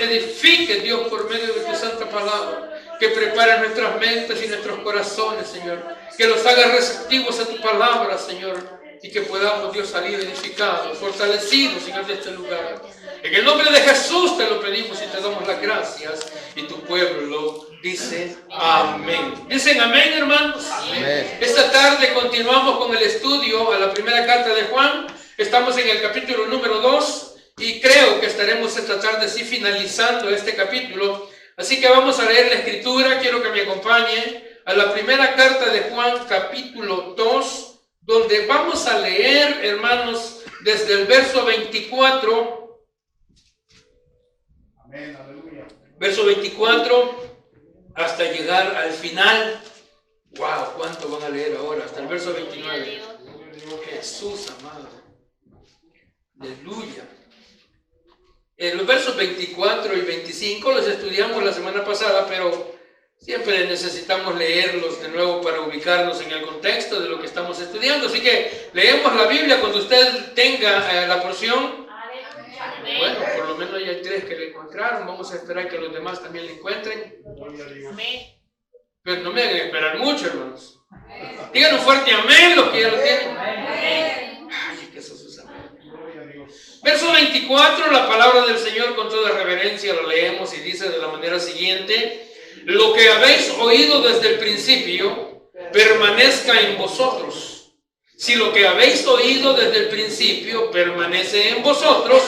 edifiques, Dios, por medio de tu santa palabra. Que prepares nuestras mentes y nuestros corazones, Señor. Que los hagas receptivos a tu palabra, Señor. Y que podamos, Dios, salir edificados, fortalecidos, Señor, de este lugar. En el nombre de Jesús te lo pedimos y te damos las gracias. Y tu pueblo dice amén. ¿Dicen amén, hermanos? Amén. Esta tarde continuamos con el estudio a la primera carta de Juan. Estamos en el capítulo número 2 y creo que estaremos esta tarde sí finalizando este capítulo. Así que vamos a leer la escritura. Quiero que me acompañe a la primera carta de Juan, capítulo 2, donde vamos a leer, hermanos, desde el verso 24. Amén, aleluya. Verso 24 hasta llegar al final. ¡Wow! ¿Cuánto van a leer ahora? Hasta el verso 29. Jesús amado. Aleluya. Los versos 24 y 25 los estudiamos la semana pasada, pero siempre necesitamos leerlos de nuevo para ubicarnos en el contexto de lo que estamos estudiando. Así que leemos la Biblia cuando usted tenga la porción. Bueno, por lo menos ya hay 3 que le encontraron. Vamos a esperar que los demás también le encuentren. Pero no me hagan esperar mucho, hermanos. Digan un fuerte amén los que ya lo tienen. Ay, que eso es amén. Verso 24, la palabra del Señor con toda reverencia lo leemos y dice de la manera siguiente: lo que habéis oído desde el principio permanezca en vosotros. Si lo que habéis oído desde el principio permanece en vosotros,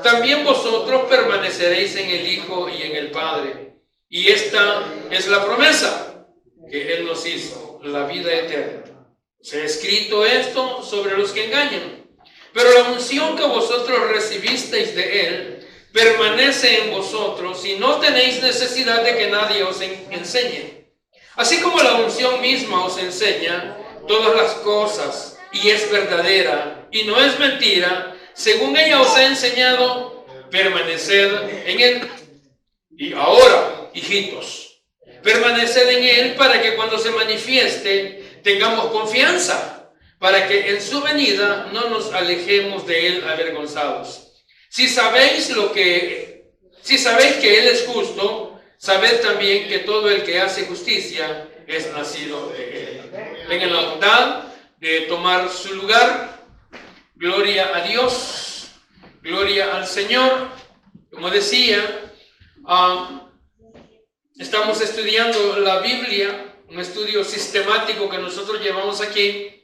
también vosotros permaneceréis en el Hijo y en el Padre. Y esta es la promesa que Él nos hizo, la vida eterna. Se ha escrito esto sobre los que engañan. Pero la unción que vosotros recibisteis de Él permanece en vosotros y no tenéis necesidad de que nadie os enseñe. Así como la unción misma os enseña todas las cosas y es verdadera y no es mentira, según ella os ha enseñado, permaneced en Él. Y ahora, hijitos, permaneced en Él para que cuando se manifieste tengamos confianza, para que en su venida no nos alejemos de Él avergonzados. Si sabéis que Él es justo, sabed también que todo el que hace justicia es nacido de Él. Tengan la bondad de tomar su lugar. Gloria a Dios, gloria al Señor. Como decía, estamos estudiando la Biblia, un estudio sistemático que nosotros llevamos aquí,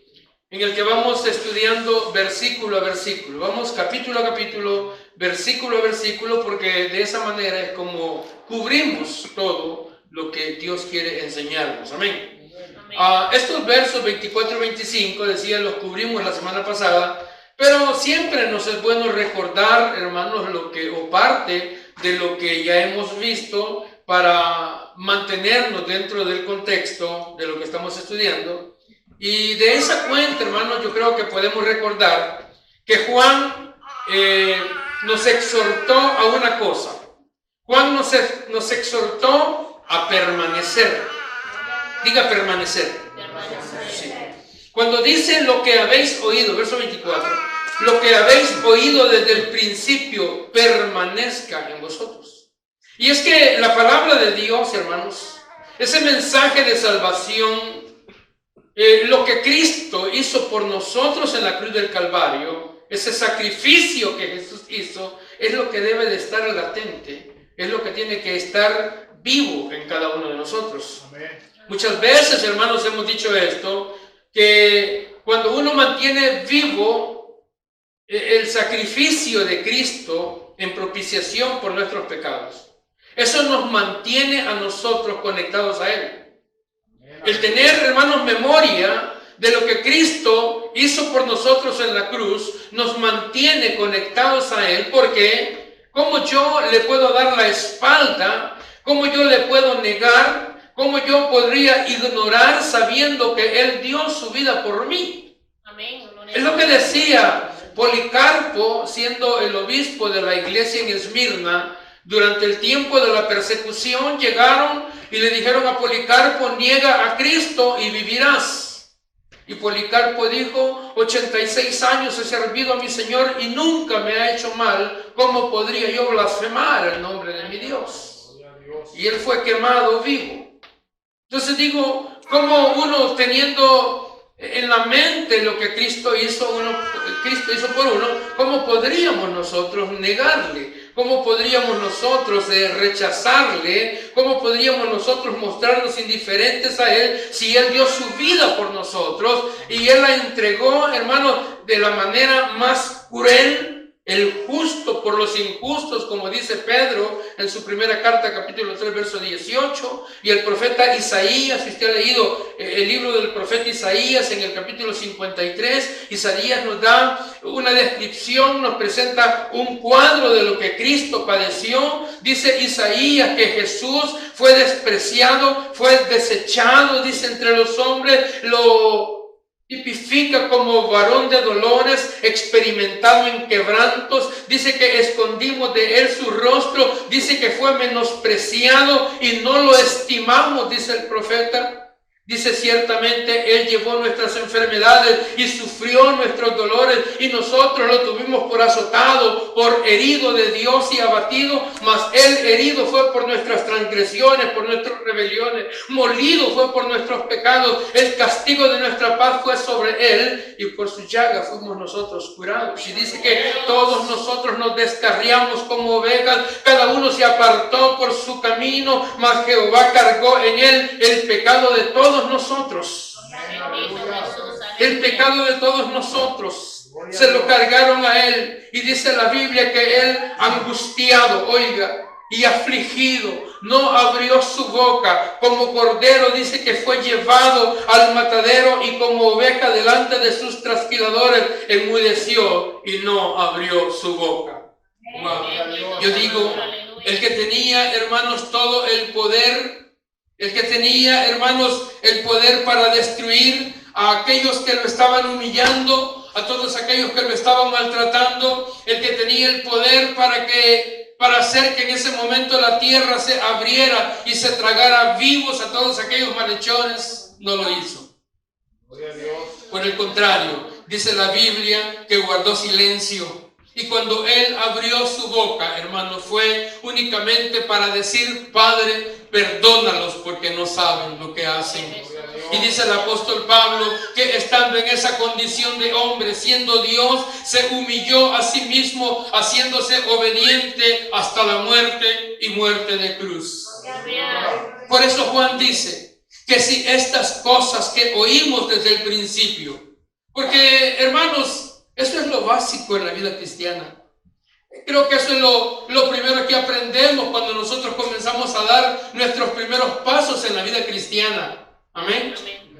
en el que vamos estudiando versículo a versículo. Vamos capítulo a capítulo, versículo a versículo, porque de esa manera es como cubrimos todo lo que Dios quiere enseñarnos. Amén. Estos versos 24 y 25, decía, los cubrimos la semana pasada, pero siempre nos es bueno recordar, hermanos, parte de lo que ya hemos visto para mantenernos dentro del contexto de lo que estamos estudiando. Y de esa cuenta, hermanos, yo creo que podemos recordar que Juan nos exhortó a una cosa. Juan nos exhortó a permanecer. Diga permanecer. Sí. Cuando dice lo que habéis oído, verso 24, lo que habéis oído desde el principio permanezca en vosotros. Y es que la palabra de Dios, hermanos, ese mensaje de salvación, lo que Cristo hizo por nosotros en la cruz del Calvario, ese sacrificio que Jesús hizo, es lo que debe de estar latente, es lo que tiene que estar vivo en cada uno de nosotros. Amén. Muchas veces, hermanos, hemos dicho esto, que cuando uno mantiene vivo el sacrificio de Cristo en propiciación por nuestros pecados, eso nos mantiene a nosotros conectados a Él. El tener, hermanos, memoria de lo que Cristo hizo por nosotros en la cruz nos mantiene conectados a Él, porque ¿cómo yo le puedo dar la espalda? ¿Cómo yo le puedo negar? ¿Cómo yo podría ignorar sabiendo que Él dio su vida por mí? Amén. Es lo que decía Policarpo, siendo el obispo de la iglesia en Esmirna. Durante el tiempo de la persecución llegaron y le dijeron a Policarpo: niega a Cristo y vivirás. Y Policarpo dijo, 86 años he servido a mi Señor y nunca me ha hecho mal. ¿Cómo podría yo blasfemar el nombre de mi Dios? Y él fue quemado vivo. Entonces digo, como uno teniendo en la mente lo que Cristo hizo por uno, ¿cómo podríamos nosotros negarle? ¿Cómo podríamos nosotros rechazarle? ¿Cómo podríamos nosotros mostrarnos indiferentes a Él si Él dio su vida por nosotros y Él la entregó, hermanos, de la manera más cruel? El justo por los injustos, como dice Pedro en su primera carta, capítulo 3, verso 18. Y el profeta Isaías, si usted ha leído el libro del profeta Isaías en el capítulo 53, Isaías nos da una descripción, nos presenta un cuadro de lo que Cristo padeció. Dice Isaías que Jesús fue despreciado, fue desechado, dice, entre los hombres, lo tipifica como varón de dolores, experimentado en quebrantos. Dice que escondimos de él su rostro. Dice que fue menospreciado y no lo estimamos, dice el profeta. Dice, ciertamente Él llevó nuestras enfermedades y sufrió nuestros dolores, y nosotros lo tuvimos por azotado, por herido de Dios y abatido, mas Él herido fue por nuestras transgresiones, por nuestras rebeliones, molido fue por nuestros pecados, el castigo de nuestra paz fue sobre Él, y por su llaga fuimos nosotros curados. Y dice que todos nosotros nos descarriamos como ovejas, cada uno se apartó por su camino, mas Jehová cargó en Él el pecado de todos nosotros. El pecado de todos nosotros se lo cargaron a Él. Y dice la Biblia que Él, angustiado, oiga, y afligido, no abrió su boca. Como cordero, dice que fue llevado al matadero, y como oveja delante de sus trasquiladores enmudeció y no abrió su boca. Wow. Yo digo, el que tenía, hermanos, todo el poder, el que tenía, hermanos, el poder para destruir a aquellos que lo estaban humillando, a todos aquellos que lo estaban maltratando, el que tenía el poder para hacer que en ese momento la tierra se abriera y se tragara vivos a todos aquellos malhechores, no lo hizo. Por el contrario, dice la Biblia que guardó silencio. Y cuando Él abrió su boca, hermano, fue únicamente para decir: Padre, perdónalos porque no saben lo que hacen. Y dice el apóstol Pablo que estando en esa condición de hombre, siendo Dios, se humilló a sí mismo, haciéndose obediente hasta la muerte y muerte de cruz. Por eso Juan dice que si estas cosas que oímos desde el principio, porque, hermanos, eso es lo básico en la vida cristiana. Creo que eso es lo primero que aprendemos cuando nosotros comenzamos a dar nuestros primeros pasos en la vida cristiana. Amén.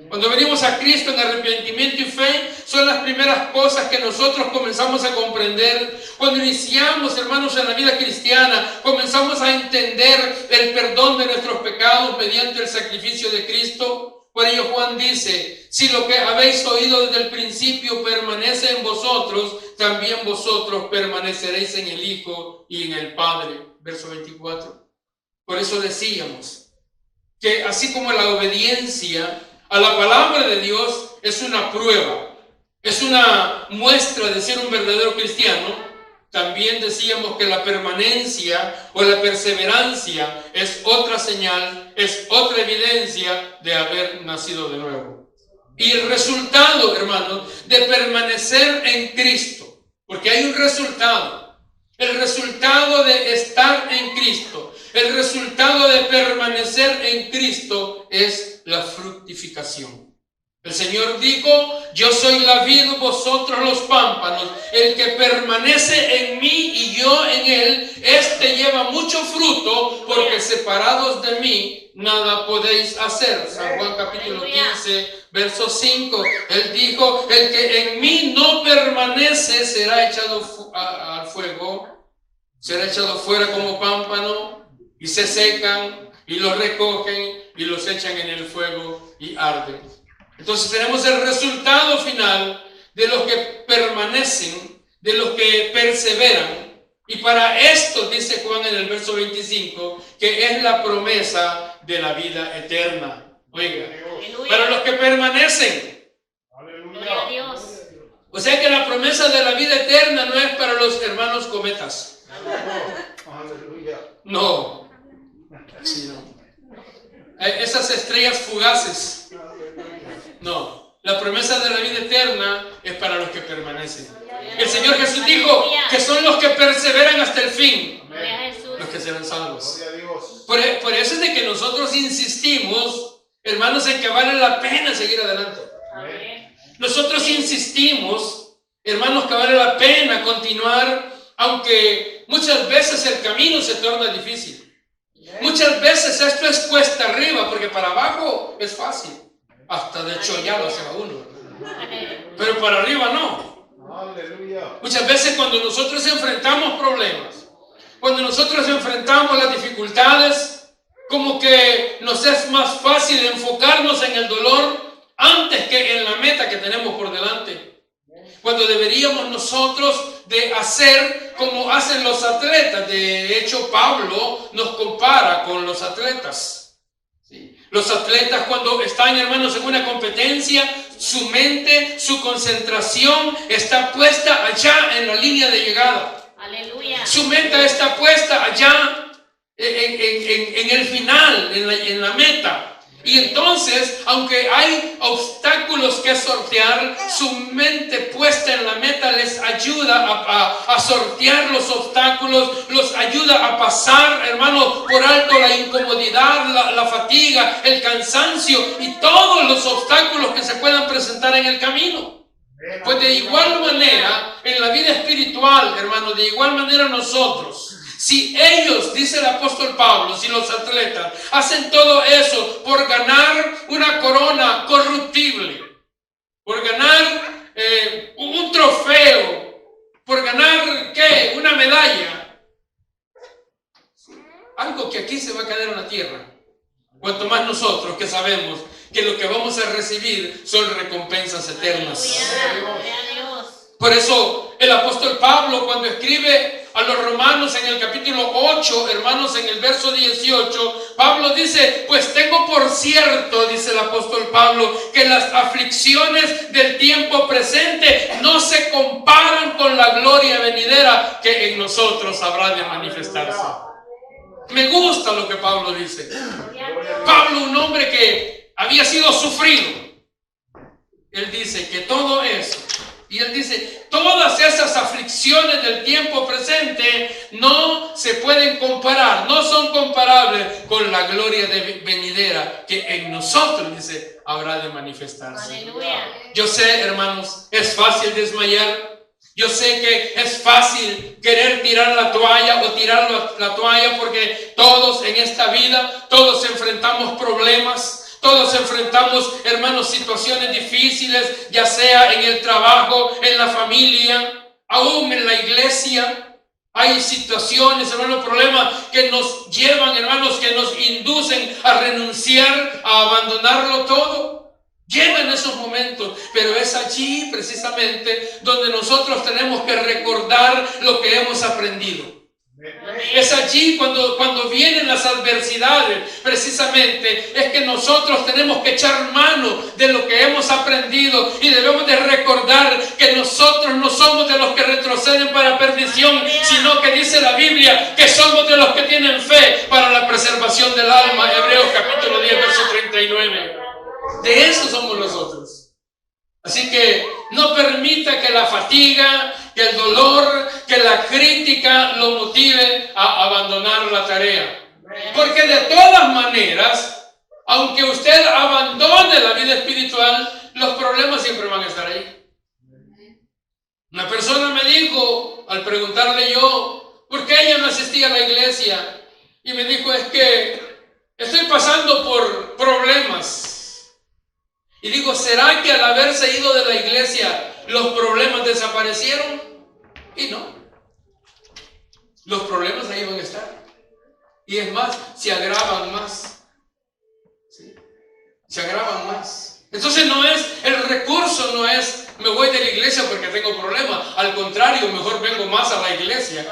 Cuando venimos a Cristo en arrepentimiento y fe, son las primeras cosas que nosotros comenzamos a comprender. Cuando iniciamos, hermanos, en la vida cristiana, comenzamos a entender el perdón de nuestros pecados mediante el sacrificio de Cristo. Por ello Juan dice: si lo que habéis oído desde el principio permanece en vosotros, también vosotros permaneceréis en el Hijo y en el Padre. Verso 24. Por eso decíamos que así como la obediencia a la palabra de Dios es una prueba, es una muestra de ser un verdadero cristiano, también decíamos que la permanencia o la perseverancia es otra señal, es otra evidencia de haber nacido de nuevo. Y el resultado, hermanos, de permanecer en Cristo, porque hay un resultado, el resultado de estar en Cristo, el resultado de permanecer en Cristo es la fructificación. El Señor dijo: yo soy la vid, vosotros los pámpanos. El que permanece en mí y yo en él, este lleva mucho fruto, porque separados de mí nada podéis hacer. San Juan capítulo 15, verso 5. Él dijo: el que en mí no permanece será echado al fuego, será echado fuera como pámpano, y se secan, y los recogen, y los echan en el fuego, y arden. Entonces tenemos el resultado final de los que permanecen, de los que perseveran. Y para esto, dice Juan en el verso 25, que es la promesa de la vida eterna. Oiga, para los que permanecen, Gloria a Dios. O sea que la promesa de la vida eterna no es para los hermanos cometas. No. Sí, no. Esas estrellas fugaces. No. La promesa de la vida eterna es para los que permanecen. El Señor Jesús dijo que son los que perseveran hasta el fin, los que serán salvos. Por eso es de que nosotros insistimos, hermanos, en que vale la pena seguir adelante. Nosotros insistimos, hermanos, que vale la pena continuar, aunque muchas veces el camino se torna difícil. Muchas veces esto es cuesta arriba, porque para abajo es fácil. Hasta de hecho ya lo hace uno. Pero para arriba no. Muchas veces cuando nosotros enfrentamos problemas, cuando nosotros enfrentamos las dificultades, como que nos es más fácil enfocarnos en el dolor antes que en la meta que tenemos por delante. Cuando deberíamos nosotros de hacer como hacen los atletas. De hecho, Pablo nos compara con los atletas. ¿Sí? Los atletas cuando están, hermanos, en una competencia, su mente, su concentración está puesta allá en la línea de llegada. Aleluya. Su mente está puesta allá en el final, en la meta. Y entonces, aunque hay obstáculos que sortear, su mente puesta en la meta les ayuda a sortear los obstáculos, los ayuda a pasar, hermano, por alto la incomodidad, la fatiga, el cansancio y todos los obstáculos que se puedan presentar en el camino. Pues de igual manera, en la vida espiritual, hermano, de igual manera nosotros, si ellos, dice el apóstol Pablo, si los atletas hacen todo eso por ganar una corona corruptible, por ganar un trofeo, por ganar, ¿qué? Una medalla, algo que aquí se va a quedar en la tierra, cuanto más nosotros que sabemos que lo que vamos a recibir son recompensas eternas. Por eso el apóstol Pablo, cuando escribe a los romanos en el capítulo 8, hermanos, en el verso 18, Pablo dice: pues tengo por cierto, dice el apóstol Pablo, que las aflicciones del tiempo presente no se comparan con la gloria venidera que en nosotros habrá de manifestarse. Me gusta lo que Pablo dice. Pablo, un hombre que había sido sufrido, él dice que todo eso, y él dice, todas esas aflicciones del tiempo presente no se pueden comparar, no son comparables con la gloria venidera que en nosotros, dice, habrá de manifestarse. Aleluya. Yo sé, hermanos, es fácil desmayar. Yo sé que es fácil querer tirar la toalla o tirar la toalla, porque todos en esta vida, todos enfrentamos problemas. Todos enfrentamos, hermanos, situaciones difíciles, ya sea en el trabajo, en la familia, aún en la iglesia. Hay situaciones, hermanos, problemas que nos llevan, hermanos, que nos inducen a renunciar, a abandonarlo todo. Llegan esos momentos, pero es allí precisamente donde nosotros tenemos que recordar lo que hemos aprendido. Es allí cuando vienen las adversidades, precisamente es que nosotros tenemos que echar mano de lo que hemos aprendido y debemos de recordar que nosotros no somos de los que retroceden para perdición, sino que dice la Biblia que somos de los que tienen fe para la preservación del alma. Hebreos capítulo 10, verso 39. De eso somos nosotros. Así que no permita que la fatiga, que el dolor, que la crítica lo motive a abandonar la tarea. Porque de todas maneras, aunque usted abandone la vida espiritual, los problemas siempre van a estar ahí. Una persona me dijo, al preguntarle yo, ¿por qué ella no asistía a la iglesia? Y me dijo, es que estoy pasando por problemas. Y digo, ¿será que al haberse ido de la iglesia los problemas desaparecieron? Y no. Los problemas ahí van a estar. Y es más, se agravan más. ¿Sí? Se agravan más. Entonces el recurso no es, me voy de la iglesia porque tengo problemas. Al contrario, mejor vengo más a la iglesia.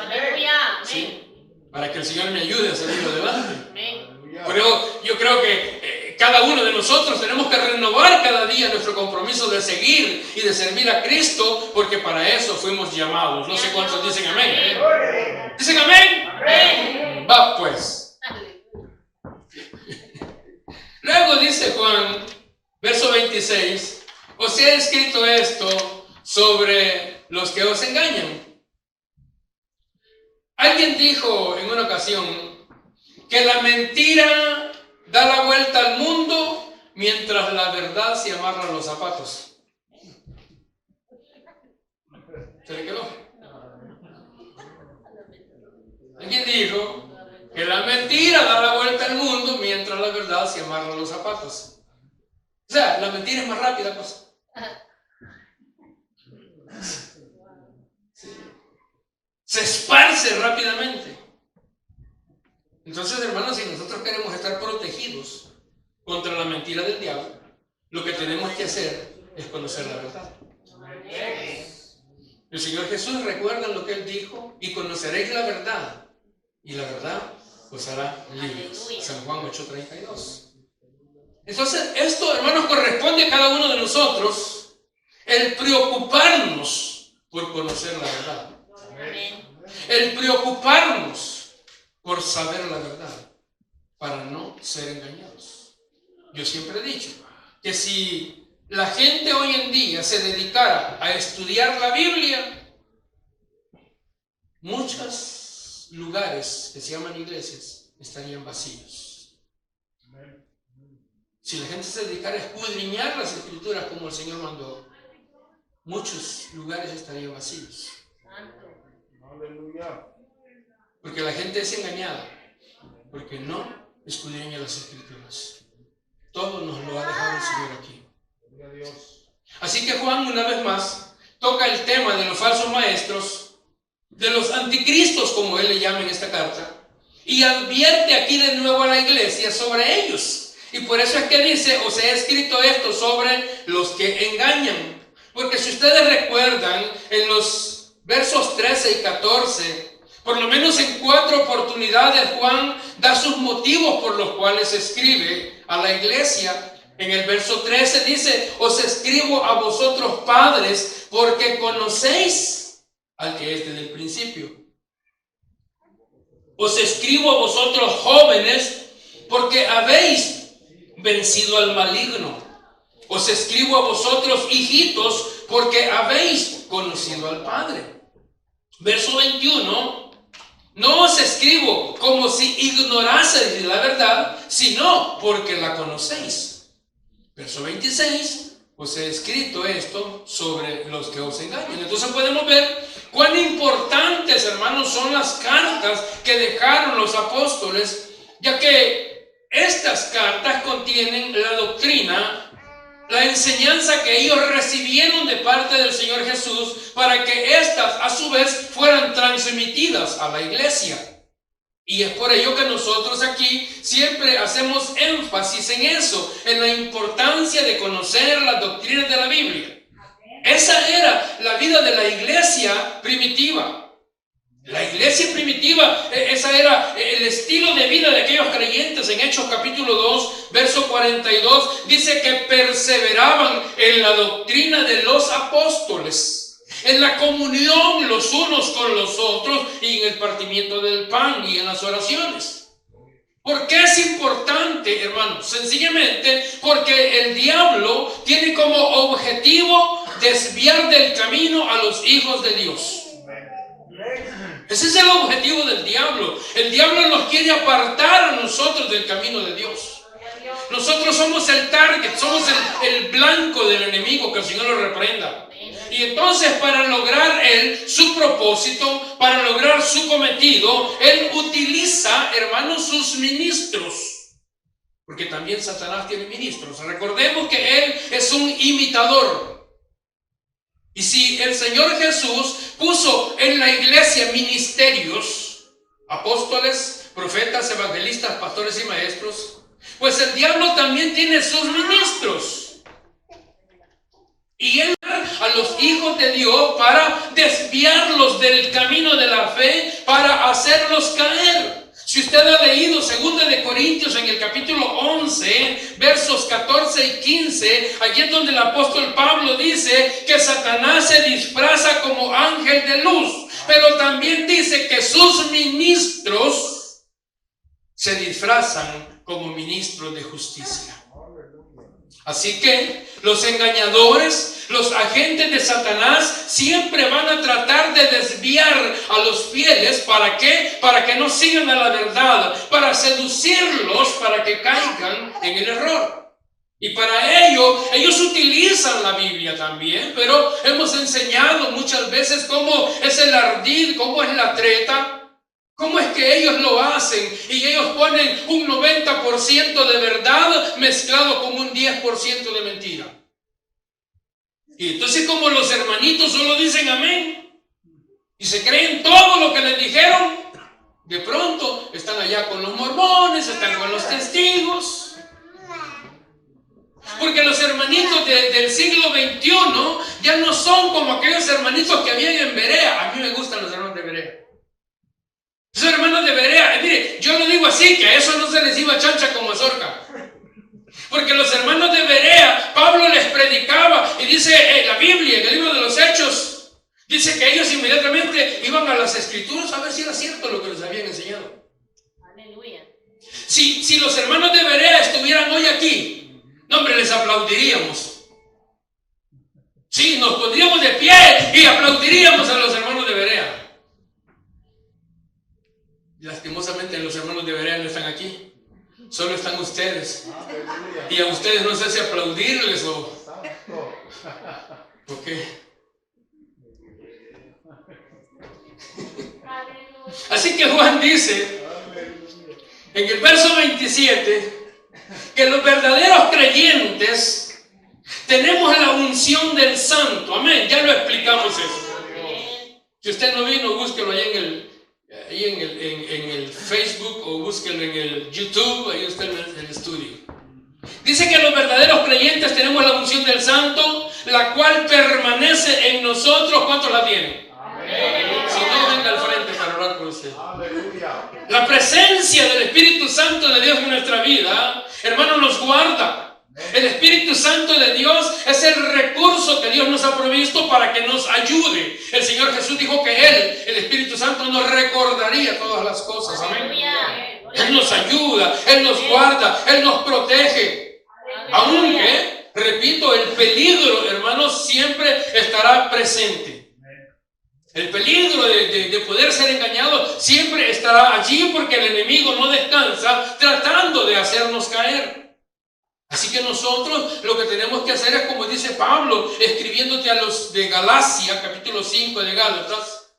¿Sí? Para que el Señor me ayude a salir adelante. Pero yo creo que cada uno de nosotros tenemos que renovar cada día nuestro compromiso de seguir y de servir a Cristo, porque para eso fuimos llamados. No sé cuántos dicen amén. ¿Dicen amén? Amén. Va pues. Luego dice Juan, verso 26, os he escrito esto sobre los que os engañan. Alguien dijo en una ocasión que la mentira da la vuelta al mundo mientras la verdad se amarra a los zapatos. ¿Se le quedó? Alguien dijo que la mentira da la vuelta al mundo mientras la verdad se amarra a los zapatos. O sea, la mentira es más rápida, pues. Se esparce rápidamente. Entonces, hermanos, si nosotros queremos estar protegidos contra la mentira del diablo, lo que tenemos que hacer es conocer la verdad. El Señor Jesús, recuerda lo que Él dijo, y conoceréis la verdad, y la verdad os hará libres. San Juan 8:32. Entonces, esto, hermanos, corresponde a cada uno de nosotros, el preocuparnos por conocer la verdad. El preocuparnos por saber la verdad, para no ser engañados. Yo siempre he dicho que si la gente hoy en día se dedicara a estudiar la Biblia, muchos lugares que se llaman iglesias estarían vacíos. Si la gente se dedicara a escudriñar las escrituras como el Señor mandó, muchos lugares estarían vacíos. Aleluya. Porque la gente es engañada, porque no escudriña las escrituras. Todo nos lo ha dejado el Señor aquí. Así que Juan, una vez más, toca el tema de los falsos maestros, de los anticristos, como él le llama en esta carta, y advierte aquí de nuevo a la iglesia sobre ellos. Y por eso es que dice, os he escrito esto sobre los que engañan. Porque si ustedes recuerdan, en los versos 13 y 14, por lo menos en 4 oportunidades Juan da sus motivos por los cuales escribe a la iglesia. En el verso 13 dice, os escribo a vosotros padres porque conocéis al que es desde el principio. Os escribo a vosotros jóvenes porque habéis vencido al maligno. Os escribo a vosotros hijitos porque habéis conocido al Padre. Verso 21, no os escribo como si ignoraseis la verdad, sino porque la conocéis. Verso 26, os he escrito esto sobre los que os engañan. Entonces podemos ver cuán importantes, hermanos, son las cartas que dejaron los apóstoles, ya que estas cartas contienen la doctrina, la enseñanza que ellos recibieron de parte del Señor Jesús, para que éstas a su vez fueran transmitidas a la iglesia. Y es por ello que nosotros aquí siempre hacemos énfasis en eso, en la importancia de conocer las doctrinas de la Biblia. Esa era la vida de la iglesia primitiva. La iglesia primitiva, esa era el estilo de vida de aquellos creyentes. En Hechos capítulo 2, verso 42, dice que perseveraban en la doctrina de los apóstoles, en la comunión los unos con los otros y en el partimiento del pan y en las oraciones. ¿Por qué es importante, hermanos? Sencillamente porque el diablo tiene como objetivo desviar del camino a los hijos de Dios. Ese es el objetivo del diablo. El diablo nos quiere apartar a nosotros del camino de Dios. Nosotros somos el target, somos el blanco del enemigo, que el Señor lo reprenda. Y entonces, para lograr él su propósito, para lograr su cometido, él utiliza, hermanos, sus ministros. Porque también Satanás tiene ministros. Recordemos que él es un imitador. Y si el Señor Jesús puso en la iglesia ministerios, apóstoles, profetas, evangelistas, pastores y maestros, pues el diablo también tiene sus ministros. Y él a los hijos de Dios para desviarlos del camino de la fe, para hacerlos caer. Si usted ha leído 2 de Corintios en el capítulo 11, versos 14 y 15, allí es donde el apóstol Pablo dice que Satanás se disfraza como ángel de luz, pero también dice que sus ministros se disfrazan como ministros de justicia. Así que los engañadores, los agentes de Satanás siempre van a tratar de desviar a los fieles. ¿Para qué? Para que no sigan a la verdad, para seducirlos, para que caigan en el error. Y para ello, ellos utilizan la Biblia también, pero hemos enseñado muchas veces cómo es el ardid, cómo es la treta. ¿Cómo es que ellos lo hacen? Y ellos ponen un 90% de verdad mezclado con un 10% de mentira. Y entonces, como los hermanitos solo dicen amén y se creen todo lo que les dijeron, de pronto están allá con los mormones, están con los testigos. Porque los hermanitos del siglo XXI ya no son como aquellos hermanitos que habían en Berea. A mí me gustan los hermanos de Berea. Esos hermanos de Berea, mire, yo lo digo así, que a eso no se les iba chancha como mazorca. Porque los hermanos de Berea, Pablo les predicaba, y dice la Biblia, en el libro de los Hechos, dice que ellos inmediatamente iban a las escrituras a ver si era cierto lo que les habían enseñado. Aleluya. Si los hermanos de Berea estuvieran hoy aquí, no, hombre, les aplaudiríamos. Sí, nos pondríamos de pie y aplaudiríamos a los hermanos de Berea. Lastimosamente los hermanos de Berea no están aquí, solo están ustedes. Y a ustedes no sé si aplaudirles o qué. Así que Juan dice en el verso 27 que los verdaderos creyentes tenemos la unción del Santo. Amén, ya lo explicamos eso. Si usted no vino, búsquelo ahí en el Facebook o búsquelo en el YouTube, ahí está en el estudio. Dice que los verdaderos creyentes tenemos la unción del Santo, la cual permanece en nosotros. ¿Cuántos la tienen? Amén. Si no, venga al frente para orar por usted. Aleluya. La presencia del Espíritu Santo de Dios en nuestra vida, hermano, nos guarda. El Espíritu Santo de Dios es el recurso que Dios nos ha provisto para que nos ayude. El Señor Jesús dijo que Él, el Espíritu Santo, nos recordaría todas las cosas. Amén. Él nos ayuda, Él nos guarda, Él nos protege. Aunque, repito, el peligro, hermanos, siempre estará presente. El peligro de poder ser engañado siempre estará allí, porque el enemigo no descansa tratando de hacernos caer. Así que nosotros lo que tenemos que hacer es, como dice Pablo, escribiéndote a los de Galacia, capítulo 5 de Gálatas,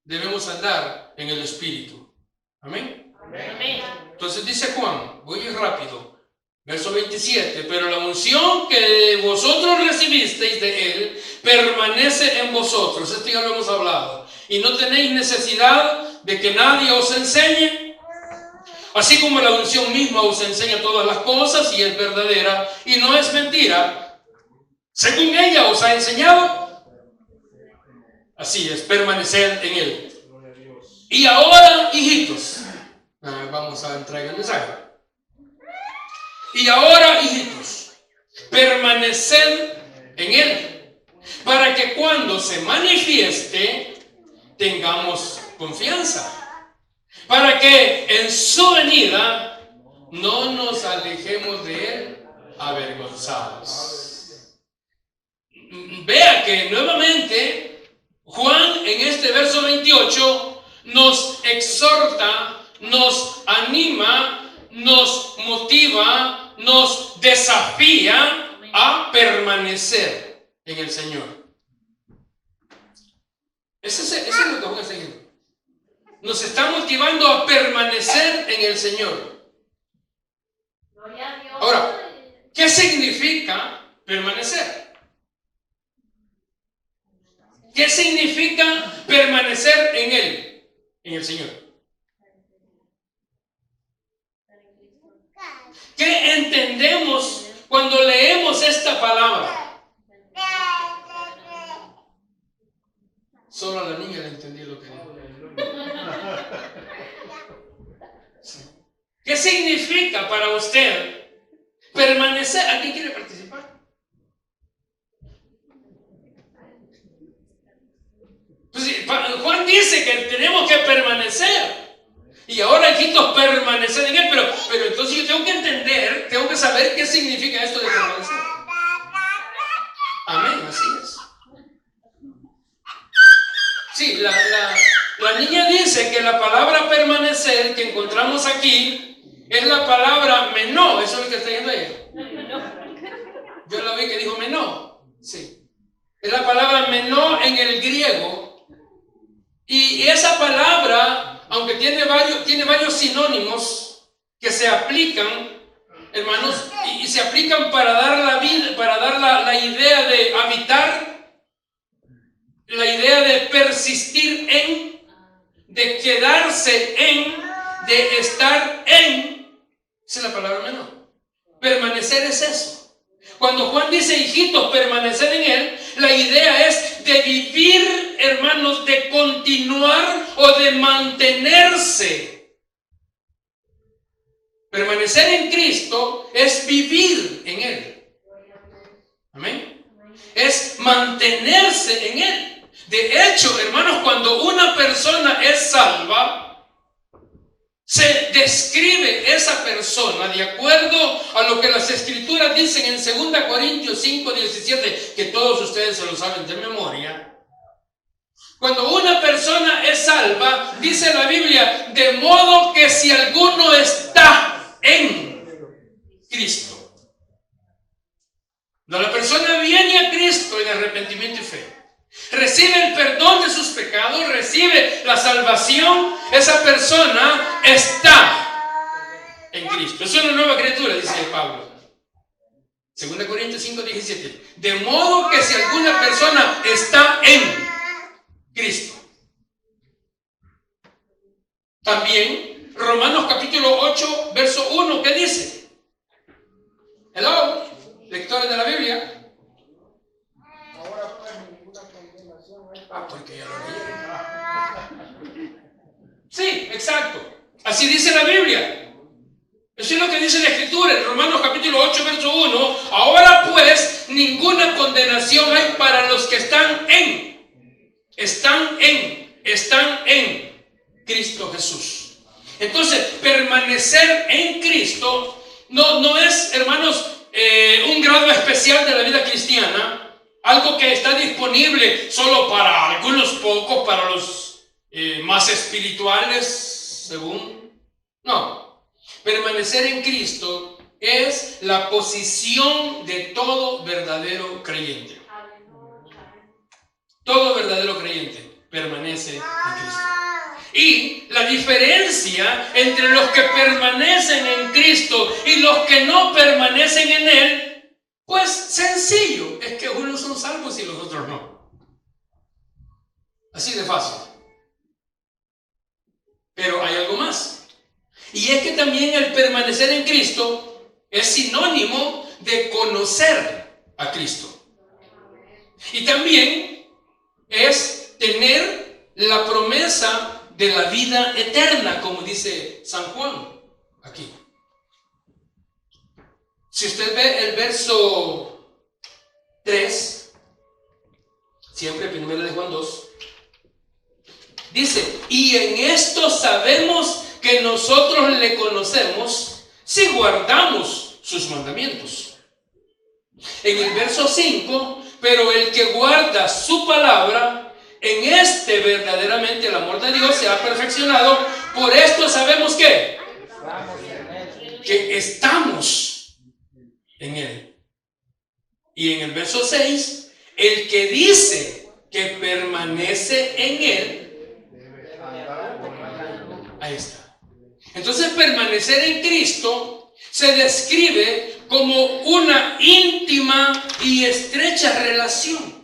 debemos andar en el Espíritu. Amén. Amén. Entonces dice Juan, voy rápido, verso 27, pero la unción que vosotros recibisteis de Él permanece en vosotros. Esto ya lo hemos hablado. Y no tenéis necesidad de que nadie os enseñe. Así como la unción misma os enseña todas las cosas y es verdadera y no es mentira, según ella os ha enseñado, así es, permanecer en Él. Y ahora, hijitos, vamos a entrar en el mensaje. Y ahora, hijitos, permaneced en Él, para que cuando se manifieste tengamos confianza. Para que en su venida no nos alejemos de Él avergonzados. Vea que nuevamente Juan en este verso 28 nos exhorta, nos anima, nos motiva, nos desafía a permanecer en el Señor. Ese es lo que Juan está diciendo. Nos está motivando a permanecer en el Señor. Ahora, ¿qué significa permanecer? ¿Qué significa permanecer en Él, en el Señor? ¿Qué entendemos cuando leemos esta palabra? Solo a la niña le entendí lo que dijo. ¿Qué significa para usted permanecer? ¿Alguien quiere participar? Pues, Juan dice que tenemos que permanecer. Y ahora, hijitos, permanecer en él. Pero entonces yo tengo que entender, tengo que saber qué significa esto de permanecer. Amén, así es. Sí, la niña dice que la palabra permanecer que encontramos aquí es la palabra menó. Eso es lo que está diciendo ella. Yo la vi que dijo menó. Sí. Es la palabra menó en el griego. Y esa palabra, aunque tiene varios sinónimos que se aplican, hermanos, y se aplican para dar la vida, para dar la idea de habitar, la idea de persistir en, de quedarse en, de estar en. Esa es la palabra menor. Permanecer es eso. Cuando Juan dice, hijitos, permanecer en él, la idea es de vivir, hermanos, de continuar o de mantenerse. Permanecer en Cristo es vivir en él. Amén. Es mantenerse en él. De hecho, hermanos, cuando una persona es salva, se describe esa persona de acuerdo a lo que las Escrituras dicen en 2 Corintios 5:17, que todos ustedes se lo saben de memoria. Cuando una persona es salva, dice la Biblia, de modo que si alguno está en Cristo. Cuando la persona viene a Cristo en arrepentimiento y fe, recibe el perdón de sus pecados, recibe la salvación, esa persona está en Cristo. Es una nueva criatura, dice Pablo. 2 Corintios 5:17. De modo que si alguna persona está en Cristo. También Romanos capítulo 8, verso 1, ¿qué dice? Hello, lectores de la Biblia. Porque ya lo leyeron. Sí, exacto. Así dice la Biblia. Eso es lo que dice la Escritura en Romanos capítulo 8, verso 1. Ahora pues, ninguna condenación hay para los que están en Cristo Jesús. Entonces, permanecer en Cristo no es, hermanos, un grado especial de la vida cristiana. Algo que está disponible solo para algunos pocos, para los más espirituales, según. No. Permanecer en Cristo es la posición de todo verdadero creyente. Todo verdadero creyente permanece en Cristo. Y la diferencia entre los que permanecen en Cristo y los que no permanecen en Él, pues sencillo, es que unos son salvos y los otros no. Así de fácil. Pero hay algo más. Y es que también el permanecer en Cristo es sinónimo de conocer a Cristo. Y también es tener la promesa de la vida eterna, como dice San Juan aquí. Si usted ve el verso 3, siempre primero de Juan 2, dice, y en esto sabemos que nosotros le conocemos si guardamos sus mandamientos. En el verso 5, pero el que guarda su palabra, en este verdaderamente el amor de Dios se ha perfeccionado. Por esto sabemos que estamos en Él. Y en el verso 6, el que dice que permanece en Él, ahí está. Entonces, permanecer en Cristo se describe como una íntima y estrecha relación.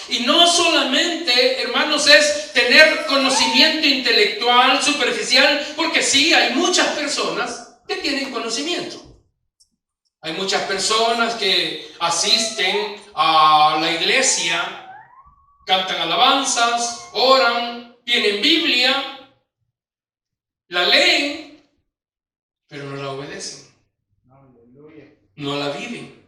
Y no solamente, hermanos, es tener conocimiento intelectual, superficial, porque sí, hay muchas personas que tienen conocimiento. Hay muchas personas que asisten a la iglesia, cantan alabanzas, oran, tienen Biblia, la leen, no la viven.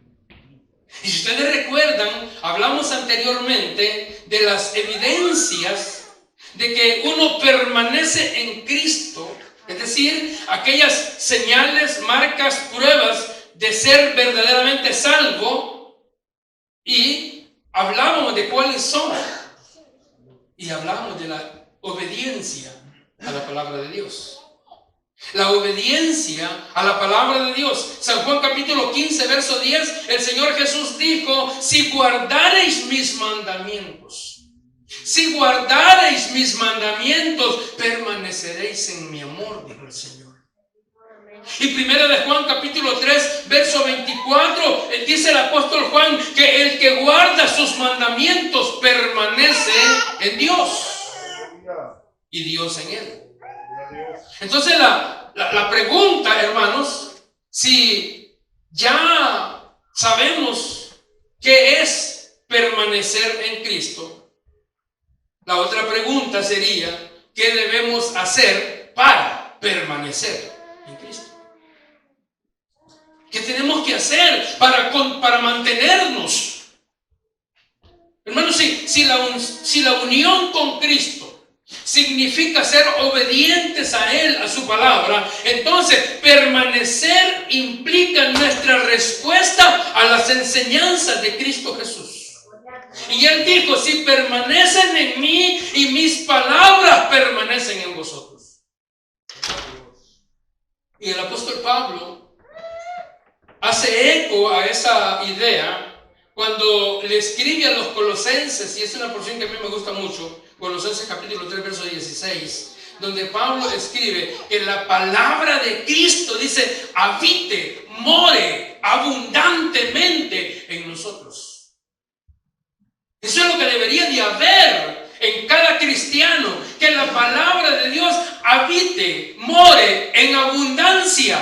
Y si ustedes recuerdan, hablamos anteriormente de las evidencias de que uno permanece en Cristo, es decir, aquellas señales, marcas, pruebas de ser verdaderamente salvo, y hablábamos de cuáles son, y hablábamos de la obediencia a la palabra de Dios. La obediencia a la palabra de Dios. San Juan capítulo 15, verso 10, el Señor Jesús dijo: si guardareis mis mandamientos, si guardareis mis mandamientos, permaneceréis en mi amor, dijo el Señor. Y primera de Juan capítulo 3, verso 24, dice el apóstol Juan que el que guarda sus mandamientos permanece en Dios y Dios en él. Entonces la pregunta, hermanos, si ya sabemos qué es permanecer en Cristo, la otra pregunta sería: ¿qué debemos hacer para permanecer en Cristo? ¿Qué tenemos que hacer para mantenernos? Hermanos, si la unión con Cristo significa ser obedientes a Él, a su palabra, entonces permanecer implica nuestra respuesta a las enseñanzas de Cristo Jesús. Y Él dijo: si permanecen en mí y mis palabras permanecen en vosotros. Y el apóstol Pablo hace eco a esa idea cuando le escribe a los Colosenses, y es una porción que a mí me gusta mucho, Colosenses capítulo 3, verso 16, donde Pablo escribe que la palabra de Cristo, dice, habite, more abundantemente en nosotros. Eso es lo que debería de haber en cada cristiano, que la palabra de Dios habite, more en abundancia.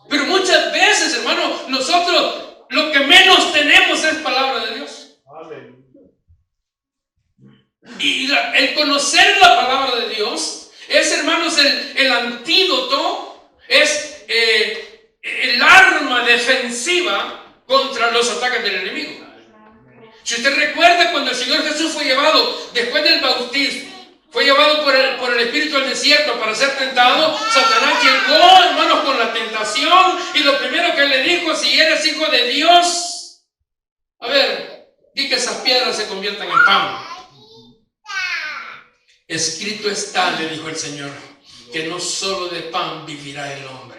Pero muchas veces, hermano, nosotros lo que menos tenemos es palabra de Dios. Y el conocer la palabra de Dios es, hermanos, el antídoto, es el arma defensiva contra los ataques del enemigo. Si usted recuerda, cuando el Señor Jesús fue llevado, después del bautismo, fue llevado por el Espíritu al desierto para ser tentado, Satanás llegó, hermanos, con la tentación, y lo primero que le dijo: si eres hijo de Dios, a ver, di que esas piedras se conviertan en pan. Escrito está, le dijo el Señor, que no solo de pan vivirá el hombre.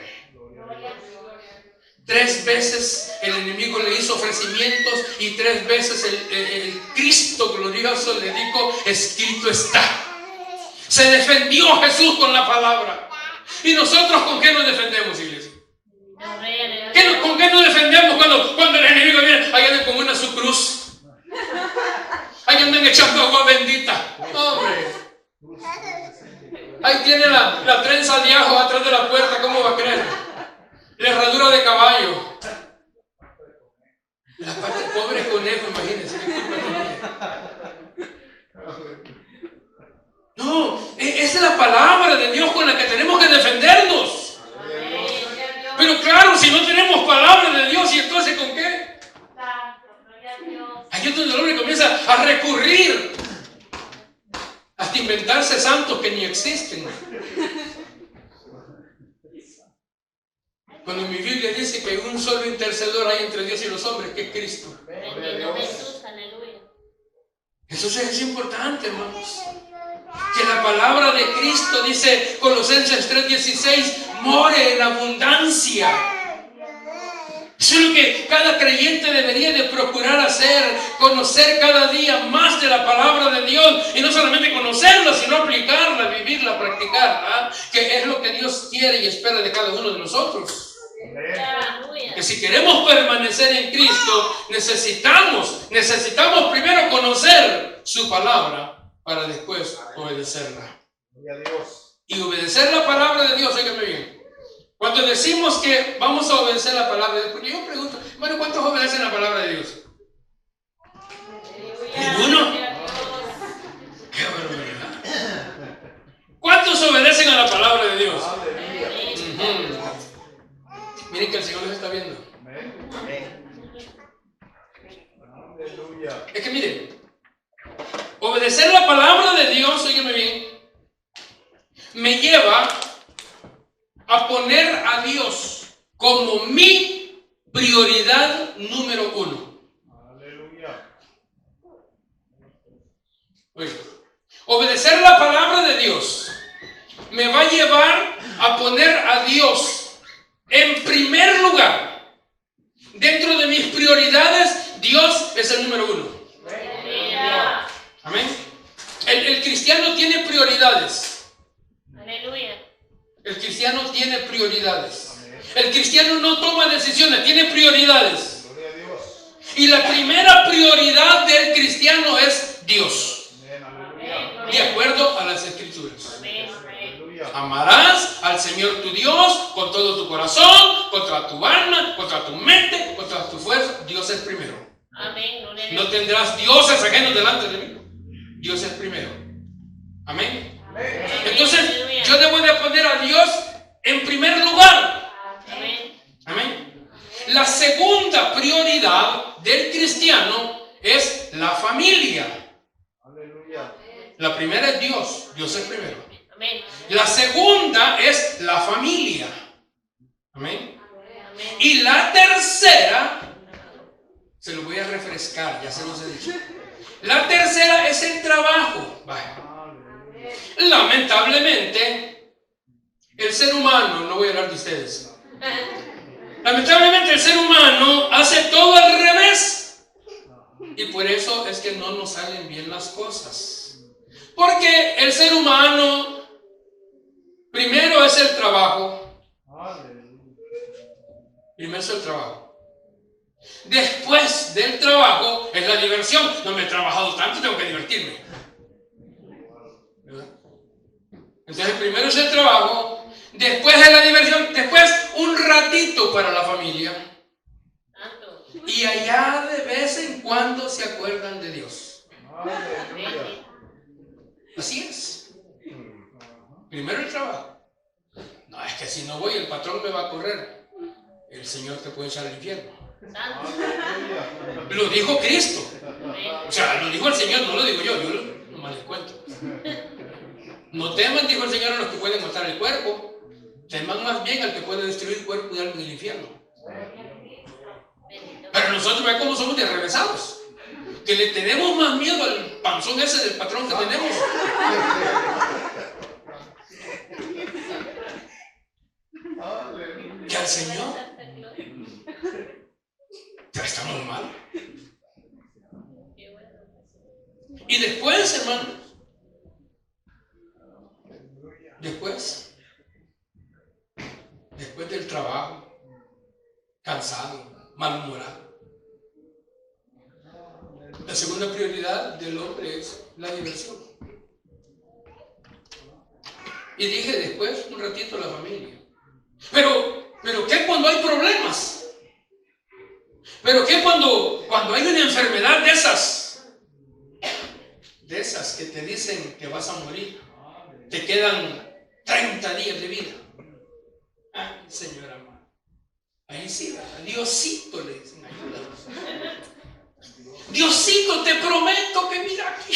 3 veces el enemigo le hizo ofrecimientos, y 3 veces el Cristo glorioso le dijo: escrito está. Se defendió Jesús con la palabra. ¿Y nosotros con qué nos defendemos, iglesia? ¿Con qué nos defendemos cuando el enemigo viene? Ahí andan con una su cruz. Ahí andan echando agua bendita. Hombre. Ahí tiene la trenza de ajo atrás de la puerta. ¿Cómo va a creer? La herradura de caballo. La parte pobre conejo, imagínense. No, esa es la palabra de Dios con la que tenemos que defendernos. Pero claro, si no tenemos palabra de Dios, ¿y entonces con qué? Aquí es donde el hombre comienza a recurrir, hasta inventarse santos que ni existen. Cuando mi Biblia dice que hay un solo intercedor hay entre Dios y los hombres, que es Cristo. Eso es importante, hermanos. Que la palabra de Cristo, dice Colosenses 3:16, more en abundancia. Eso es lo que cada creyente debería de procurar hacer: conocer cada día más de la palabra de Dios, y no solamente conocerla, sino aplicarla, vivirla, practicarla, que es lo que Dios quiere y espera de cada uno de nosotros. Que si queremos permanecer en Cristo, necesitamos primero conocer su palabra para después obedecerla. Y obedecer la palabra de Dios, óigame bien. Cuando decimos que vamos a obedecer la palabra de Dios, porque yo pregunto, bueno, ¿cuántos obedecen la palabra de Dios? ¿Ninguno? ¡Qué barbaridad! ¿Cuántos obedecen a la palabra de Dios? Miren que el Señor los está viendo. Es que miren, obedecer la palabra de Dios, óigame bien, me lleva a poner a Dios como mi prioridad número uno. Aleluya. Oiga, obedecer la palabra de Dios me va a llevar a poner a Dios en primer lugar. Dentro de mis prioridades, Dios es el número uno. Amén. El cristiano tiene prioridades. Aleluya. El cristiano tiene prioridades. El cristiano no toma decisiones, tiene prioridades. Y la primera prioridad del cristiano es Dios. De acuerdo a las Escrituras. Amarás al Señor tu Dios con todo tu corazón, contra tu alma, contra tu mente, contra tu fuerza. Dios es primero. Amén. No tendrás dioses ajenos delante de mí. Dios es primero. Amén. Entonces yo debo de poner a Dios en primer lugar. Amén. La segunda prioridad del cristiano es la familia. La primera es Dios. Dios es primero. La segunda es la familia. Amén. Y la tercera, se lo voy a refrescar, ya se los he dicho. La tercera es el trabajo. Lamentablemente, el ser humano, no voy a hablar de ustedes. Lamentablemente el ser humano hace todo al revés. Y por eso es que no nos salen bien las cosas. Porque el ser humano primero es el trabajo. Primero es el trabajo. Después del trabajo es la diversión. No me he trabajado tanto, tengo que divertirme. ¿Verdad? Entonces primero es el trabajo, después es la diversión, después un ratito para la familia. Y allá de vez en cuando se acuerdan de Dios. Así es. Primero el trabajo. No, es que si no voy el patrón me va a correr. El Señor te puede echar al infierno. Lo dijo Cristo. O sea, lo dijo el Señor, no lo digo yo nomás les cuento. No teman, dijo el Señor, a los que pueden matar el cuerpo. Teman más bien al que puede destruir cuerpo y alma en el infierno. Pero nosotros vean cómo somos de revesados. Que le tenemos más miedo al panzón ese del patrón que tenemos. Que al Señor. Ya estamos mal. Y después, hermanos, después del trabajo, cansado, malhumorado, la segunda prioridad del hombre es la diversión. Y dije después, un ratito, la familia. Pero ¿qué cuando hay problemas? ¿Pero qué cuando hay una enfermedad de esas que te dicen que vas a morir? Te quedan 30 días de vida. Ay, Señor amado. Ahí sí, a Diosito le dicen, ayúdanos. Diosito, te prometo que mira aquí.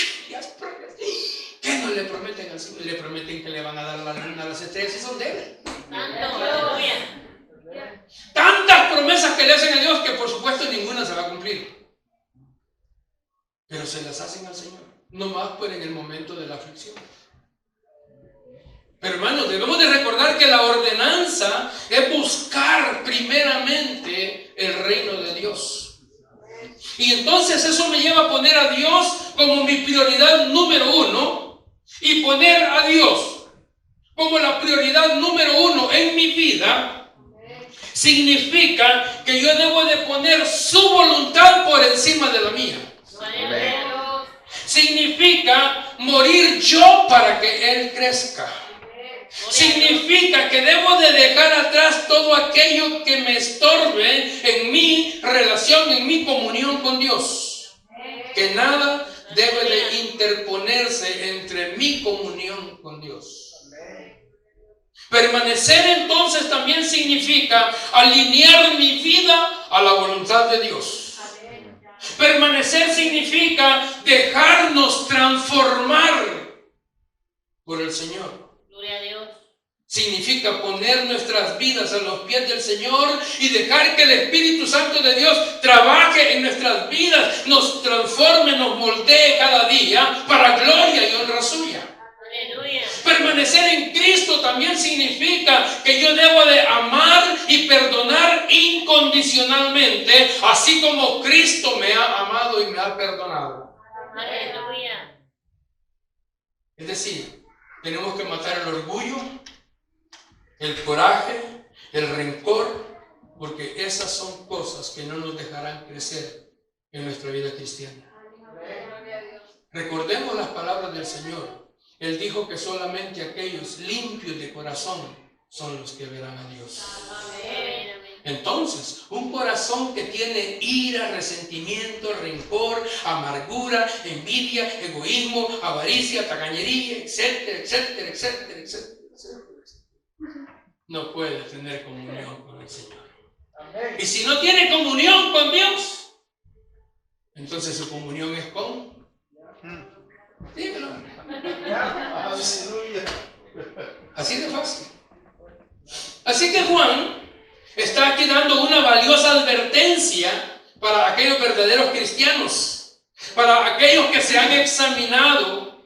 ¿Qué no le prometen al Señor? Le prometen que le van a dar la luna a las estrellas y son de Él. Tantas promesas que le hacen a Dios que por supuesto ninguna se va a cumplir. Pero se las hacen al Señor. No más por en el momento de la aflicción. Pero hermanos, debemos de recordar que la ordenanza es buscar primeramente el reino de Dios. Y entonces eso me lleva a poner a Dios como mi prioridad número uno y poner a Dios como la prioridad número uno en mi vida. Significa que yo debo de poner su voluntad por encima de la mía. Significa morir yo para que Él crezca. Significa que debo de dejar atrás todo aquello que me estorbe en mi relación, en mi comunión con Dios. Que nada debe de interponerse entre mi comunión con Dios. Permanecer entonces también significa alinear mi vida a la voluntad de Dios. Permanecer significa dejarnos transformar por el Señor. Gloria a Dios. Significa poner nuestras vidas a los pies del Señor y dejar que el Espíritu Santo de Dios trabaje en nuestras vidas, nos transforme, nos moldee cada día para gloria y honra suya. Aleluya. Permanecer en Cristo también significa que yo debo de amar y perdonar incondicionalmente, así como Cristo me ha amado y me ha perdonado. Aleluya. Es decir, tenemos que matar el orgullo, el coraje, el rencor, porque esas son cosas que no nos dejarán crecer en nuestra vida cristiana. Recordemos las palabras del Señor. Él dijo que solamente aquellos limpios de corazón son los que verán a Dios. Entonces, un corazón que tiene ira, resentimiento, rencor, amargura, envidia, egoísmo, avaricia, tacañería, etcétera, etcétera, etcétera, etcétera, no puede tener comunión con el Señor. Y si no tiene comunión con Dios, entonces su comunión es con... Dímelo. Así de fácil. Así que Juan está aquí dando una valiosa advertencia para aquellos verdaderos cristianos, para aquellos que se han examinado,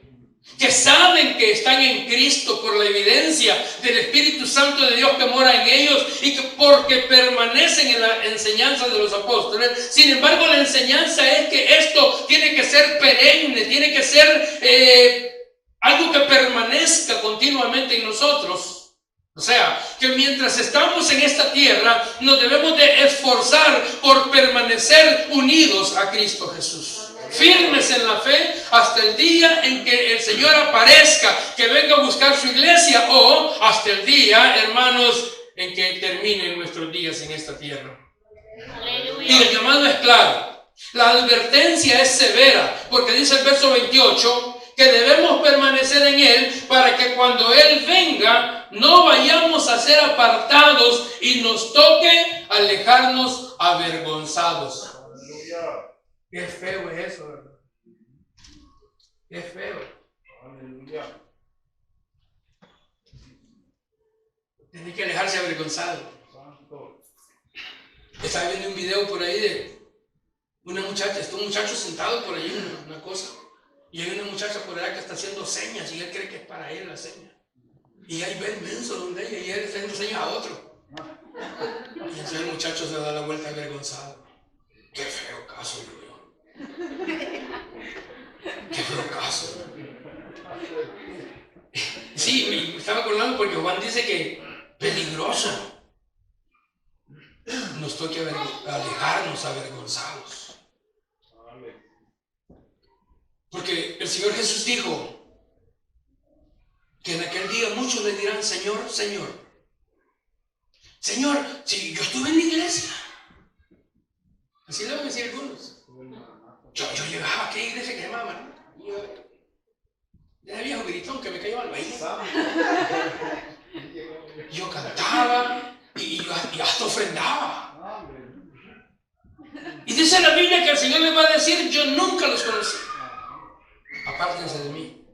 que saben que están en Cristo por la evidencia del Espíritu Santo de Dios que mora en ellos y que porque permanecen en la enseñanza de los apóstoles. Sin embargo, la enseñanza es que esto tiene que ser perenne, tiene que ser algo que permanezca continuamente en nosotros. O sea, que mientras estamos en esta tierra, nos debemos de esforzar por permanecer unidos a Cristo Jesús. Firmes en la fe hasta el día en que el Señor aparezca, que venga a buscar su iglesia, o hasta el día, hermanos, en que terminen nuestros días en esta tierra. Aleluya. Y el llamado es claro. La advertencia es severa, porque dice el verso 28 que debemos permanecer en Él para que cuando Él venga no vayamos a ser apartados y nos toque alejarnos avergonzados. Qué feo es eso, ¿verdad? Qué feo. Aleluya. Tiene que alejarse avergonzado. Estaba viendo un video por ahí de una muchacha, está un muchacho sentado por ahí en una cosa, y hay una muchacha por allá que está haciendo señas y él cree que es para él la seña. Y ahí ve el menso donde ella y él está haciendo señas a otro. Y entonces el muchacho se da la vuelta avergonzado. Qué feo caso, yo. Qué feo caso. Sí, me estaba acordando porque Juan dice que peligroso nos toque alejarnos avergonzados. Porque el Señor Jesús dijo que en aquel día muchos le dirán: Señor, Señor, Señor, si yo estuve en la iglesia. Así le van a decir algunos. Yo llegaba a aquella iglesia que se llamaba, era viejo gritón que me cayó al baile. Yo cantaba y hasta ofrendaba. Y dice la Biblia que el Señor les va a decir: yo nunca los conocí, apártense de mí.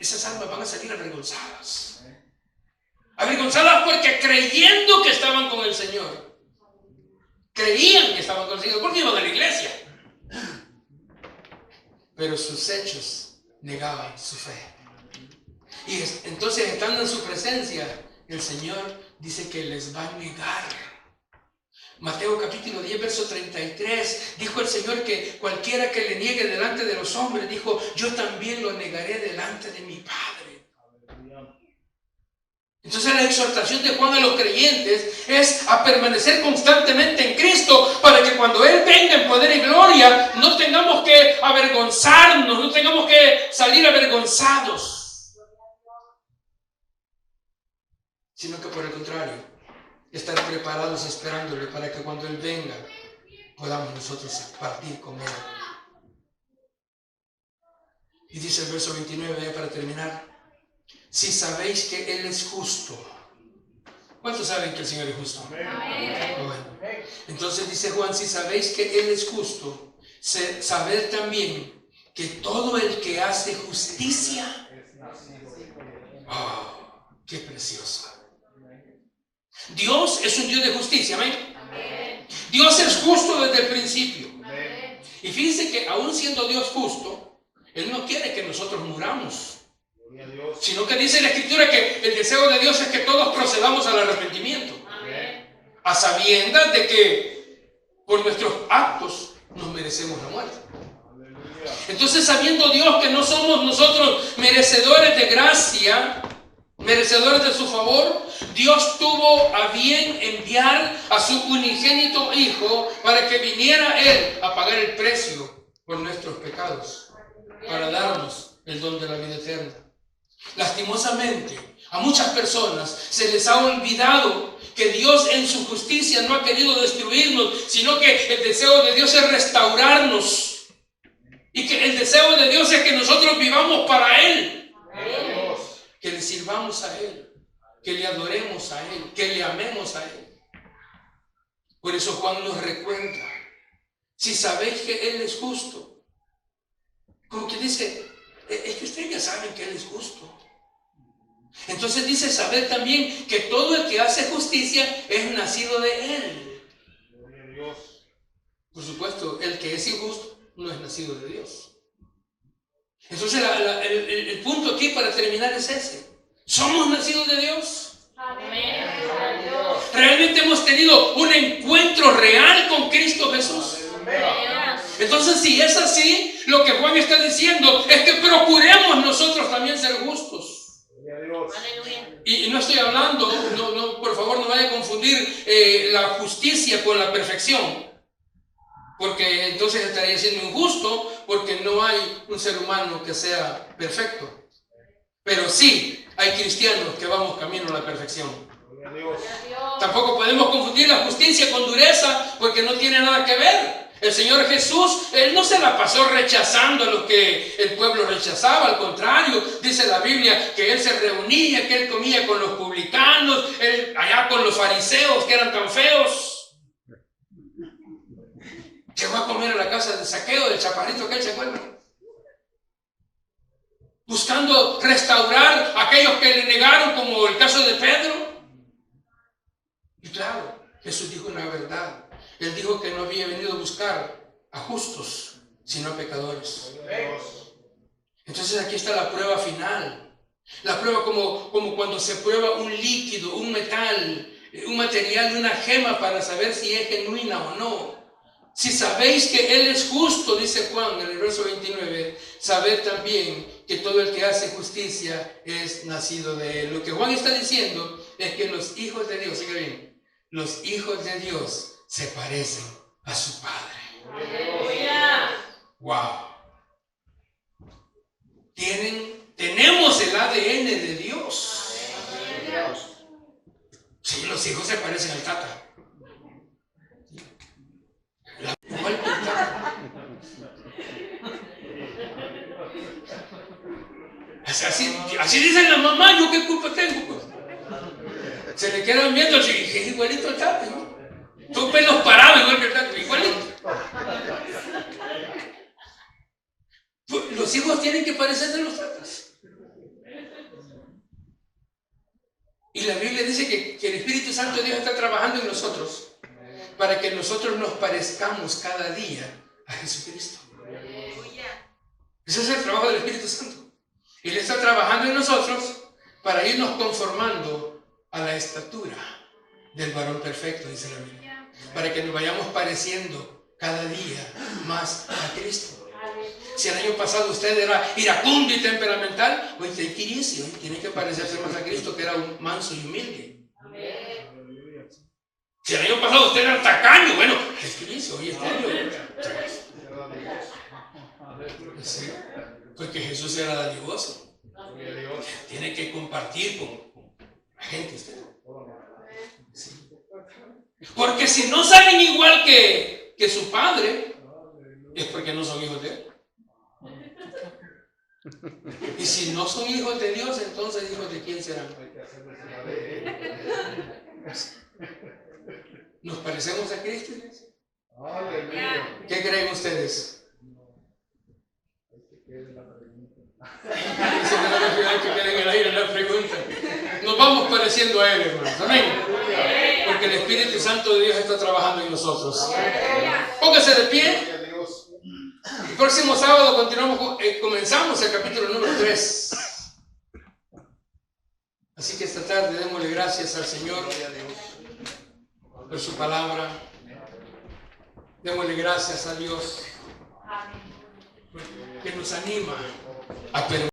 Esas almas van a salir avergonzadas. Avergonzadas porque creyendo que estaban con el Señor, creían que estaban con el Señor porque iban a la iglesia, pero sus hechos negaban su fe. Y entonces, estando en su presencia, el Señor dice que les va a negar. Mateo capítulo 10, verso 33, dijo el Señor que cualquiera que le niegue delante de los hombres, dijo, yo también lo negaré delante de mi Padre. Entonces la exhortación de Juan a los creyentes es a permanecer constantemente en Cristo para que cuando Él venga en poder y gloria no tengamos que avergonzarnos, no tengamos que salir avergonzados, sino que por el contrario, estar preparados esperándole para que cuando Él venga podamos nosotros partir con Él. Y dice el verso 29 para terminar: si sabéis que Él es justo. ¿Cuántos saben que el Señor es justo? Bueno, entonces dice Juan, si sabéis que Él es justo, sabed también que todo el que hace justicia, oh, qué precioso. Dios es un Dios de justicia, amén. Dios es justo desde el principio. Y fíjense que aún siendo Dios justo, Él no quiere que nosotros muramos, sino que dice la Escritura que el deseo de Dios es que todos procedamos al arrepentimiento, a sabiendas de que por nuestros actos nos merecemos la muerte. Entonces, sabiendo Dios que no somos nosotros merecedores de gracia, merecedores de su favor, Dios tuvo a bien enviar a su unigénito Hijo para que viniera Él a pagar el precio por nuestros pecados, para darnos el don de la vida eterna. Lastimosamente, a muchas personas se les ha olvidado que Dios en su justicia no ha querido destruirnos, sino que el deseo de Dios es restaurarnos. Y que el deseo de Dios es que nosotros vivamos para Él. Que le sirvamos a Él, que le adoremos a Él, que le amemos a Él. Por eso Juan nos recuerda, si sabéis que Él es justo, como que dice, es que ustedes ya saben que Él es justo. Entonces dice, saber también que todo el que hace justicia es nacido de Él. Por supuesto, el que es injusto no es nacido de Dios. Entonces el punto aquí para terminar es ese. ¿Somos nacidos de Dios? Amén. ¿Realmente hemos tenido un encuentro real con Cristo Jesús? Entonces, si es así, lo que Juan está diciendo es que procuremos nosotros también ser justos. Aleluya. Y no estoy hablando, por favor no vaya a confundir la justicia con la perfección. Porque entonces estaría siendo injusto, porque no hay un ser humano que sea perfecto. Pero sí hay cristianos que vamos camino a la perfección. Tampoco podemos confundir la justicia con dureza, porque no tiene nada que ver. El Señor Jesús, Él no se la pasó rechazando a lo que el pueblo rechazaba. Al contrario, dice la Biblia que Él se reunía, que Él comía con los publicanos, allá con los fariseos que eran tan feos. Llegó a comer a la casa de Zaqueo, del chaparrito que él se acuerda, buscando restaurar a aquellos que le negaron, como el caso de Pedro. Y claro, Jesús dijo una verdad. Él dijo que no había venido a buscar a justos, sino a pecadores. Entonces aquí está la prueba final. La prueba como cuando se prueba un líquido, un metal, un material, una gema, para saber si es genuina o no. Si sabéis que Él es justo, dice Juan en el verso 29, sabed también que todo el que hace justicia es nacido de Él. Lo que Juan está diciendo es que los hijos de Dios, sigue bien, los hijos de Dios se parecen a su Padre. Aleluya. ¡Wow! Tenemos el ADN de Dios. Sí, los hijos se parecen al tata. Igual que el tata. Así dicen las mamás, ¿yo qué culpa tengo? Pues? Se le quedan viendo, es igualito el tata, ¿no? Tú pelos parados igual que el tata, igualito. Pues, los hijos tienen que parecerse a los tatas. Y la Biblia dice que el Espíritu Santo de Dios está trabajando en nosotros para que nosotros nos parezcamos cada día a Jesucristo. Ese es el trabajo del Espíritu Santo. Y Él está trabajando en nosotros para irnos conformando a la estatura del varón perfecto, dice la Biblia. Para que nos vayamos pareciendo cada día más a Cristo. Si el año pasado usted era iracundo y temperamental, hoy tiene que parecerse más a Cristo, que era un manso y humilde. Si el año pasado usted era tacaño, bueno, hoy este año. Sí, porque Jesús era dadivoso. Tiene que compartir con la gente usted. Sí. Porque si no salen igual que su padre, es porque no son hijos de Él. Y si no son hijos de Dios, entonces hijos de quién serán. ¿Nos parecemos a Cristo? ¿Qué creen ustedes? Que quede en el aire la pregunta. Nos vamos pareciendo a Él, hermanos. Amén. Porque el Espíritu Santo de Dios está trabajando en nosotros. Póngase de pie. El próximo sábado comenzamos el capítulo número 3. Así que esta tarde démosle gracias al Señor por su palabra. Démosle gracias a Dios que nos anima a permanecer.